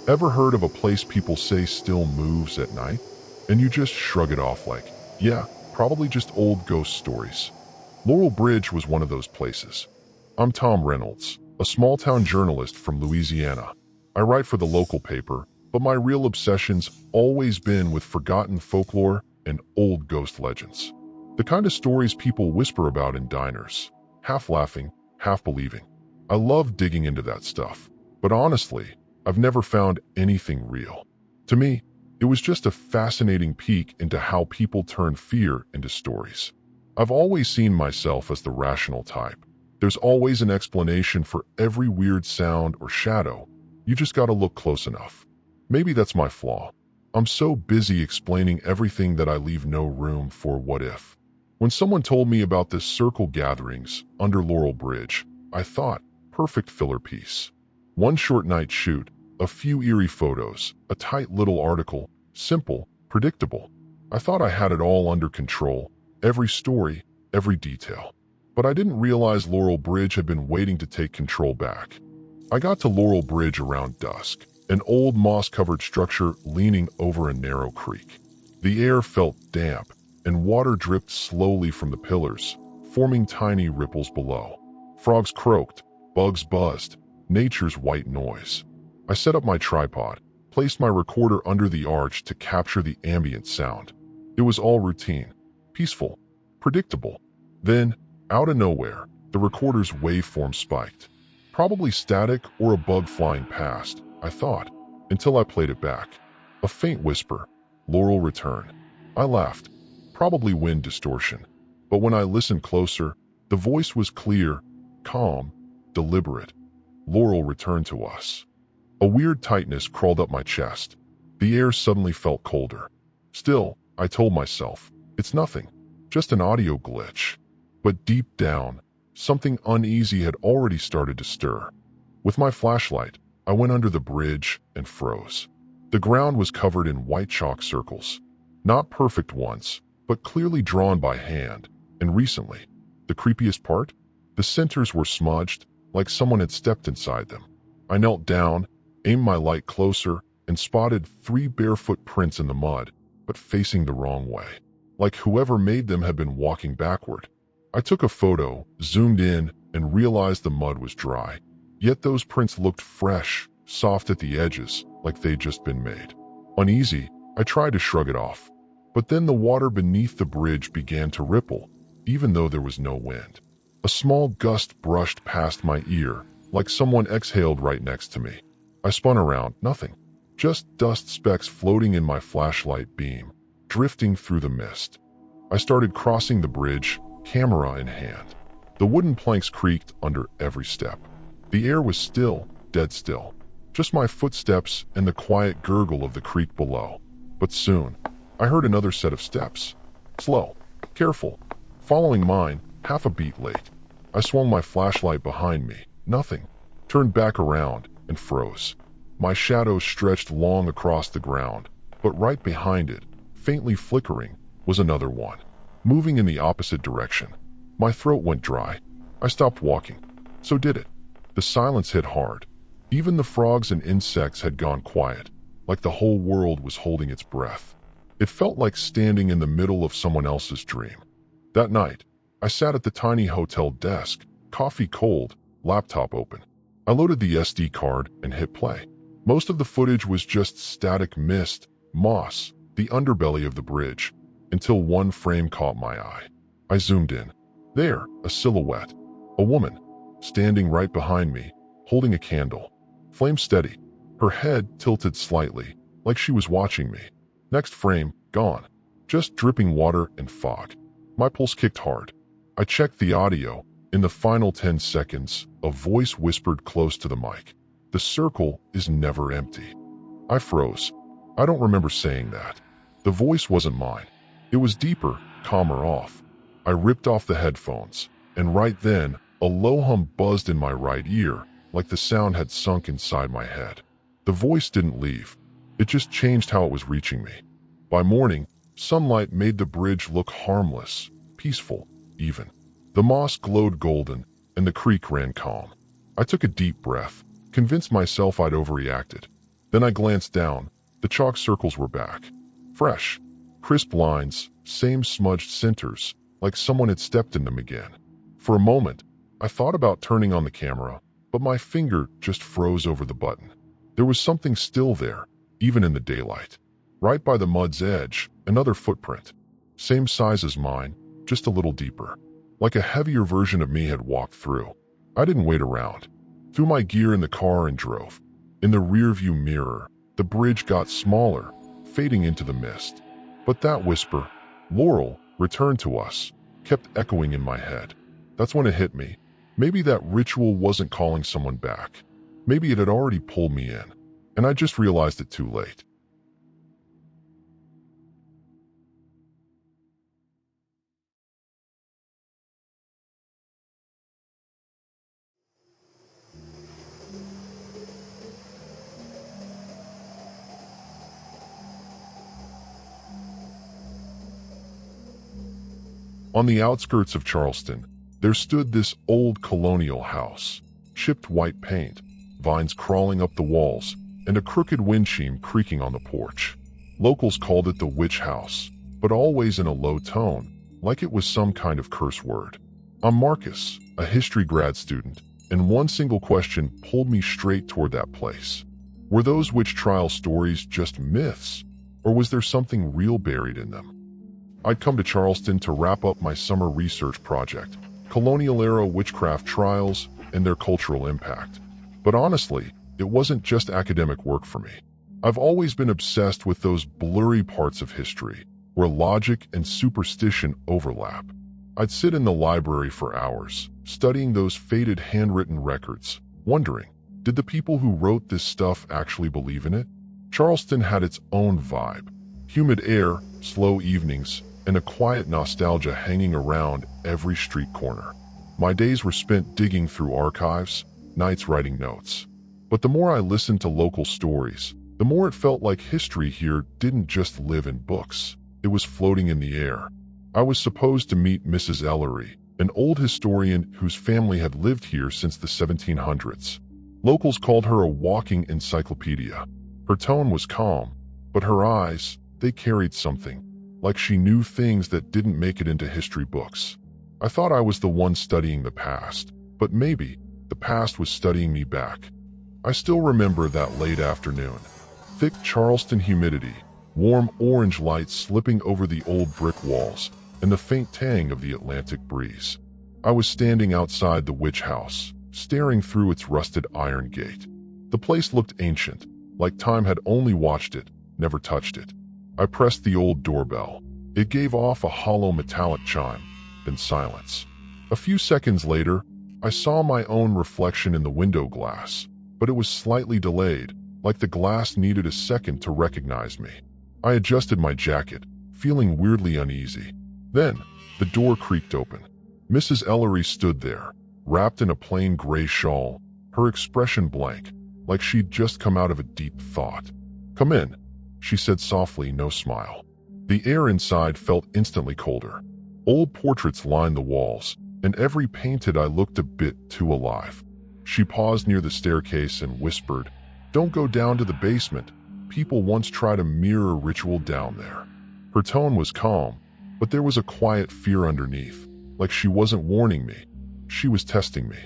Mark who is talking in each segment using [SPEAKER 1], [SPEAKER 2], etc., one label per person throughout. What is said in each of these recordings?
[SPEAKER 1] Ever heard of a place people say still moves at night? And you just shrug it off like, yeah, probably just old ghost stories. Laurel Bridge was one of those places. I'm Tom Reynolds, a small-town journalist from Louisiana. I write for the local paper, but my real obsession's always been with forgotten folklore and old ghost legends. The kind of stories people whisper about in diners, half laughing, half believing. I love digging into that stuff, but honestly, I've never found anything real. To me, it was just a fascinating peek into how people turn fear into stories. I've always seen myself as the rational type. There's always an explanation for every weird sound or shadow. You just gotta look close enough. Maybe that's my flaw. I'm so busy explaining everything that I leave no room for what if. When someone told me about this circle gatherings under Laurel Bridge, I thought, perfect filler piece. One short night shoot, a few eerie photos, a tight little article, simple, predictable. I thought I had it all under control, every story, every detail. But I didn't realize Laurel Bridge had been waiting to take control back. I got to Laurel Bridge around dusk, an old moss-covered structure leaning over a narrow creek. The air felt damp, and water dripped slowly from the pillars, forming tiny ripples below. Frogs croaked, bugs buzzed, nature's white noise. I set up my tripod, placed my recorder under the arch to capture the ambient sound. It was all routine, peaceful, predictable. Then, out of nowhere, the recorder's waveform spiked. Probably static or a bug flying past, I thought, until I played it back. A faint whisper, Laurel return. I laughed, probably wind distortion. But when I listened closer, the voice was clear, calm, deliberate. Laurel returned to us. A weird tightness crawled up my chest. The air suddenly felt colder. Still, I told myself, it's nothing, just an audio glitch. But deep down, something uneasy had already started to stir. With my flashlight, I went under the bridge and froze. The ground was covered in white chalk circles. Not perfect ones, but clearly drawn by hand, and recently. The creepiest part? The centers were smudged, like someone had stepped inside them. I knelt down, aimed my light closer, and spotted 3 barefoot prints in the mud, but facing the wrong way. Like whoever made them had been walking backward. I took a photo, zoomed in, and realized the mud was dry. Yet those prints looked fresh, soft at the edges, like they'd just been made. Uneasy, I tried to shrug it off. But then the water beneath the bridge began to ripple, even though there was no wind. A small gust brushed past my ear, like someone exhaled right next to me. I spun around, nothing. Just dust specks floating in my flashlight beam, drifting through the mist. I started crossing the bridge, camera in hand. The wooden planks creaked under every step. The air was still, dead still. Just my footsteps and the quiet gurgle of the creek below. But soon, I heard another set of steps. Slow, careful, following mine, half a beat late. I swung my flashlight behind me, nothing. Turned back around and froze. My shadow stretched long across the ground, but right behind it, faintly flickering, was another one, moving in the opposite direction. My throat went dry. I stopped walking. So did it. The silence hit hard. Even the frogs and insects had gone quiet, like the whole world was holding its breath. It felt like standing in the middle of someone else's dream. That night, I sat at the tiny hotel desk, coffee cold, laptop open. I loaded the SD card and hit play. Most of the footage was just static mist, moss, the underbelly of the bridge, until one frame caught my eye. I zoomed in. There, a silhouette. A woman, standing right behind me, holding a candle. Flame steady. Her head tilted slightly, like she was watching me. Next frame, gone. Just dripping water and fog. My pulse kicked hard. I checked the audio. In the final 10 seconds, a voice whispered close to the mic. The circle is never empty. I froze. I don't remember saying that. The voice wasn't mine. It was deeper, calmer off. I ripped off the headphones, and right then, a low hum buzzed in my right ear, like the sound had sunk inside my head. The voice didn't leave. It just changed how it was reaching me. By morning, sunlight made the bridge look harmless, peaceful, even. The moss glowed golden, and the creek ran calm. I took a deep breath, convinced myself I'd overreacted. Then I glanced down. The chalk circles were back. Fresh, crisp lines, same smudged centers, like someone had stepped in them again. For a moment, I thought about turning on the camera, but my finger just froze over the button. There was something still there, even in the daylight. Right by the mud's edge, another footprint. Same size as mine, just a little deeper. Like a heavier version of me had walked through. I didn't wait around. Threw my gear in the car and drove. In the rearview mirror, the bridge got smaller, fading into the mist. But that whisper, "Laurel, return to us," kept echoing in my head. That's when it hit me. Maybe that ritual wasn't calling someone back. Maybe it had already pulled me in, and I just realized it too late. On the outskirts of Charleston, there stood this old colonial house, chipped white paint, vines crawling up the walls, and a crooked windshield creaking on the porch. Locals called it the witch house, but always in a low tone, like it was some kind of curse word. I'm Marcus, a history grad student, and one single question pulled me straight toward that place. Were those witch trial stories just myths, or was there something real buried in them? I'd come to Charleston to wrap up my summer research project, colonial-era witchcraft trials and their cultural impact. But honestly, it wasn't just academic work for me. I've always been obsessed with those blurry parts of history, where logic and superstition overlap. I'd sit in the library for hours, studying those faded handwritten records, wondering, did the people who wrote this stuff actually believe in it? Charleston had its own vibe. Humid air, slow evenings, and a quiet nostalgia hanging around every street corner. My days were spent digging through archives, nights writing notes. But the more I listened to local stories, the more it felt like history here didn't just live in books. It was floating in the air. I was supposed to meet Mrs. Ellery, an old historian whose family had lived here since the 1700s. Locals called her a walking encyclopedia. Her tone was calm, but her eyes, they carried something. Like she knew things that didn't make it into history books. I thought I was the one studying the past, but maybe the past was studying me back. I still remember that late afternoon. Thick Charleston humidity, warm orange light slipping over the old brick walls, and the faint tang of the Atlantic breeze. I was standing outside the witch house, staring through its rusted iron gate. The place looked ancient, like time had only watched it, never touched it. I pressed the old doorbell. It gave off a hollow metallic chime, then silence. A few seconds later, I saw my own reflection in the window glass, but it was slightly delayed, like the glass needed a second to recognize me. I adjusted my jacket, feeling weirdly uneasy. Then, the door creaked open. Mrs. Ellery stood there, wrapped in a plain gray shawl, her expression blank, like she'd just come out of a deep thought. "Come in," she said softly, no smile. The air inside felt instantly colder. Old portraits lined the walls, and every painted eye looked a bit too alive. She paused near the staircase and whispered, "Don't go down to the basement. People once tried a mirror ritual down there." Her tone was calm, but there was a quiet fear underneath, like she wasn't warning me. She was testing me.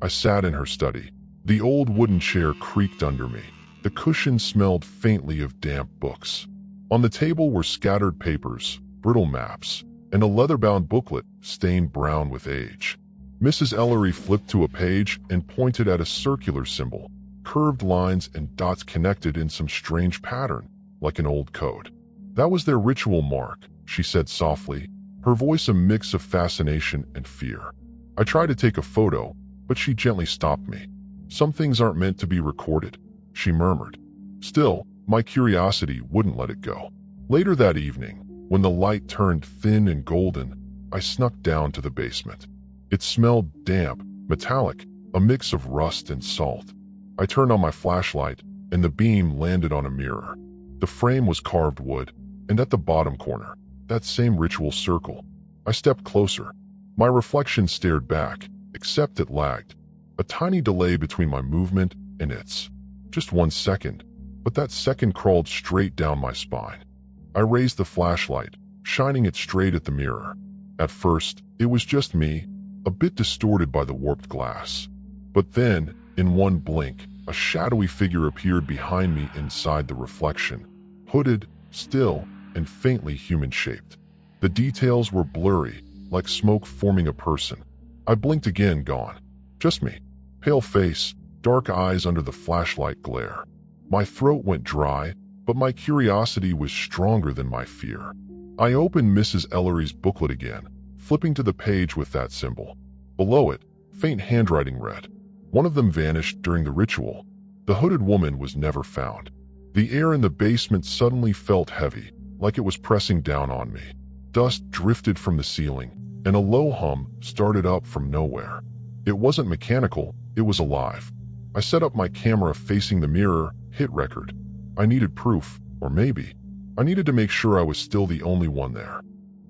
[SPEAKER 1] I sat in her study. The old wooden chair creaked under me. The cushion smelled faintly of damp books. On the table were scattered papers, brittle maps, and a leather-bound booklet stained brown with age. Mrs. Ellery flipped to a page and pointed at a circular symbol, curved lines and dots connected in some strange pattern, like an old code. "That was their ritual mark," she said softly, her voice a mix of fascination and fear. I tried to take a photo, but she gently stopped me. "Some things aren't meant to be recorded," she murmured. Still, my curiosity wouldn't let it go. Later that evening, when the light turned thin and golden, I snuck down to the basement. It smelled damp, metallic, a mix of rust and salt. I turned on my flashlight, and the beam landed on a mirror. The frame was carved wood, and at the bottom corner, that same ritual circle. I stepped closer. My reflection stared back, except it lagged. A tiny delay between my movement and its. Just 1 second. but that second crawled straight down my spine. I raised the flashlight, shining it straight at the mirror. At first, it was just me, a bit distorted by the warped glass. But then, in one blink, a shadowy figure appeared behind me inside the reflection, hooded, still, and faintly human-shaped. The details were blurry, like smoke forming a person. I blinked again, gone. Just me. Pale face, dark eyes under the flashlight glare. My throat went dry, but my curiosity was stronger than my fear. I opened Mrs. Ellery's booklet again, flipping to the page with that symbol. Below it, faint handwriting read. One of them vanished during the ritual. The hooded woman was never found. The air in the basement suddenly felt heavy, like it was pressing down on me. Dust drifted from the ceiling, and a low hum started up from nowhere. It wasn't mechanical, it was alive. I set up my camera facing the mirror, hit record. I needed proof, or maybe I needed to make sure I was still the only one there.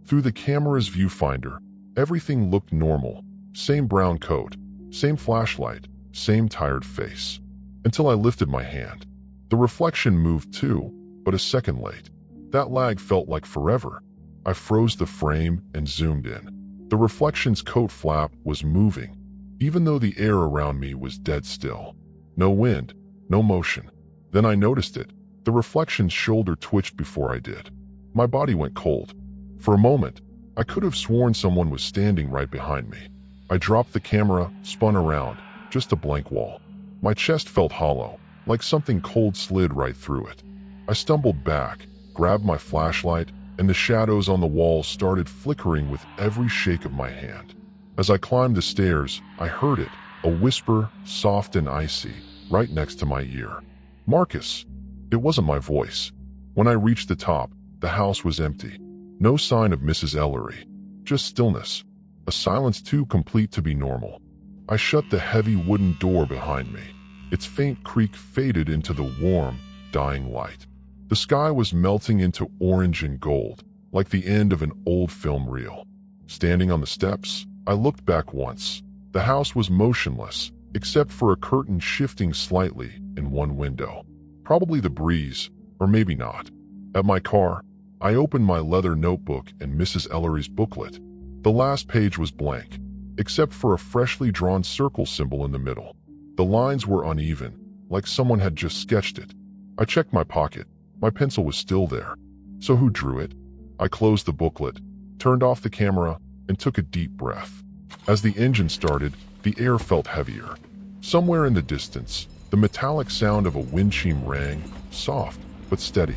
[SPEAKER 1] Through the camera's viewfinder, everything looked normal. Same brown coat, same flashlight, same tired face. Until I lifted my hand. The reflection moved too, but a second late. That lag felt like forever. I froze the frame and zoomed in. The reflection's coat flap was moving, even though the air around me was dead still. No wind, no motion. Then I noticed it. The reflection's shoulder twitched before I did. My body went cold. For a moment, I could have sworn someone was standing right behind me. I dropped the camera, spun around, just a blank wall. My chest felt hollow, like something cold slid right through it. I stumbled back, grabbed my flashlight, and the shadows on the wall started flickering with every shake of my hand. As I climbed the stairs, I heard it, a whisper, soft and icy, right next to my ear. Marcus! It wasn't my voice. When I reached the top, the house was empty. No sign of Mrs. Ellery. Just stillness. A silence too complete to be normal. I shut the heavy wooden door behind me. Its faint creak faded into the warm, dying light. The sky was melting into orange and gold, like the end of an old film reel. Standing on the steps, I looked back once. The house was motionless, except for a curtain shifting slightly in one window. Probably the breeze, or maybe not. At my car, I opened my leather notebook and Mrs. Ellery's booklet. The last page was blank, except for a freshly drawn circle symbol in the middle. The lines were uneven, like someone had just sketched it. I checked my pocket. My pencil was still there. So who drew it? I closed the booklet, turned off the camera, and took a deep breath. As the engine started, the air felt heavier. Somewhere in the distance, the metallic sound of a wind chime rang, soft but steady.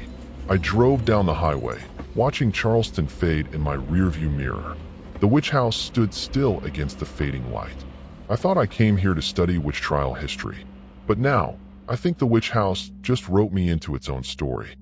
[SPEAKER 1] I drove down the highway, watching Charleston fade in my rearview mirror. The witch house stood still against the fading light. I thought I came here to study witch trial history, but now, I think the witch house just wrote me into its own story.